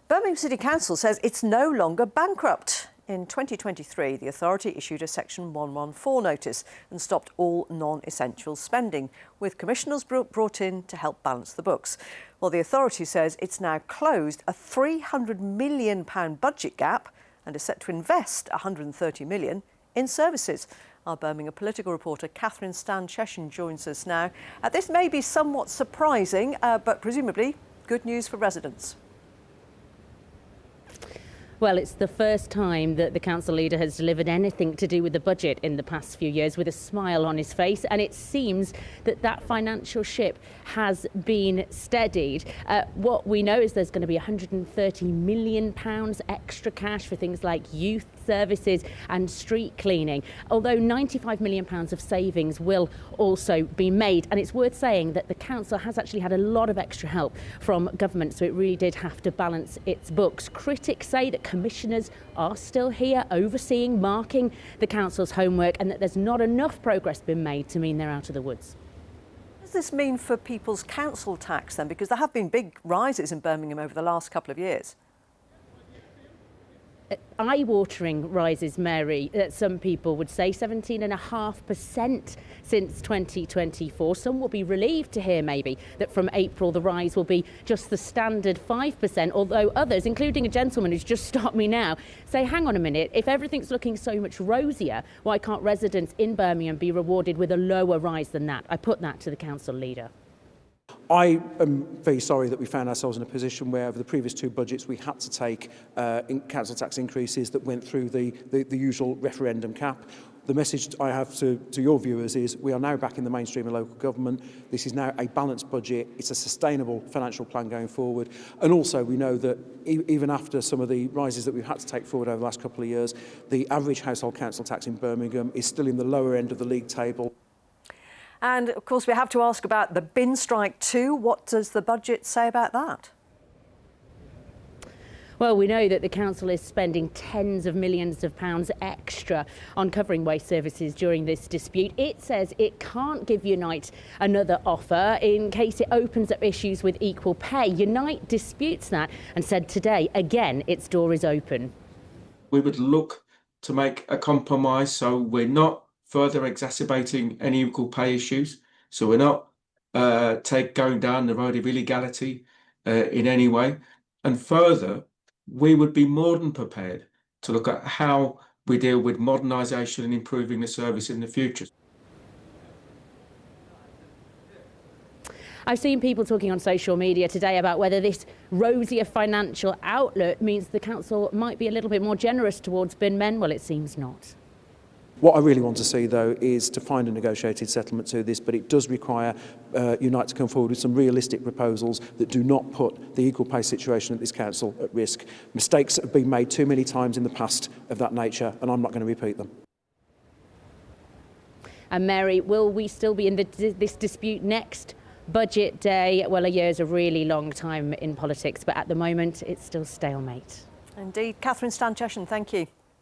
Birmingham City Council says it's no longer bankrupt. In 2023, the authority issued a Section 114 notice and stopped all non-essential spending, with commissioners brought in to help balance the books. Well, the authority says it's now closed a £300 million budget gap and is set to invest £130 million in services. Our Birmingham political reporter Catherine Stan-Cheshire joins us now. This may be somewhat surprising, but presumably good news for residents. Well, it's the first time that the council leader has delivered anything to do with the budget in the past few years with a smile on his face, and it seems that that financial ship has been steadied. What we know is there's going to be £130 million extra cash for things like youth services and street cleaning, although £95 million of savings will also be made. And it's worth saying that the council has actually had a lot of extra help from government, so it really did have to balance its books. Critics say that commissioners are still here overseeing, marking the council's homework, and that there's not enough progress been made to mean they're out of the woods. What does this mean for people's council tax then? Because there have been big rises in Birmingham over the last couple of years. Eye-watering rises, Mary, some people would say 17.5% since 2024. Some will be relieved to hear maybe that from April the rise will be just the standard 5%, although others, including a gentleman who's just stopped me now, say, hang on a minute, if everything's looking so much rosier, why can't residents in Birmingham be rewarded with a lower rise than that? I put that to the council leader. I am very sorry that we found ourselves in a position where over the previous two budgets we had to take council tax increases that went through the usual referendum cap. The message I have to your viewers is we are now back in the mainstream of local government. This is now a balanced budget. It's a sustainable financial plan going forward. And also we know that even after some of the rises that we've had to take forward over the last couple of years, the average household council tax in Birmingham is still in the lower end of the league table. And of course, we have to ask about the bin strike too. What does the budget say about that? Well, we know that the council is spending tens of millions of pounds extra on covering waste services during this dispute. It says it can't give Unite another offer in case it opens up issues with equal pay. Unite disputes that and said today, again, its door is open. We would look to make a compromise so we're not further exacerbating any equal pay issues. So we're not going down the road of illegality in any way. And further, we would be more than prepared to look at how we deal with modernisation and improving the service in the future. I've seen people talking on social media today about whether this rosier financial outlook means the council might be a little bit more generous towards bin men. Well, it seems not. What I really want to see, though, is to find a negotiated settlement to this, but it does require Unite to come forward with some realistic proposals that do not put the equal pay situation at this council at risk. Mistakes have been made too many times in the past of that nature, and I'm not going to repeat them. And Mary, will we still be in this dispute next budget day? Well, a year is a really long time in politics, but at the moment it's still stalemate. Indeed. Catherine Stan-Cheshire, thank you.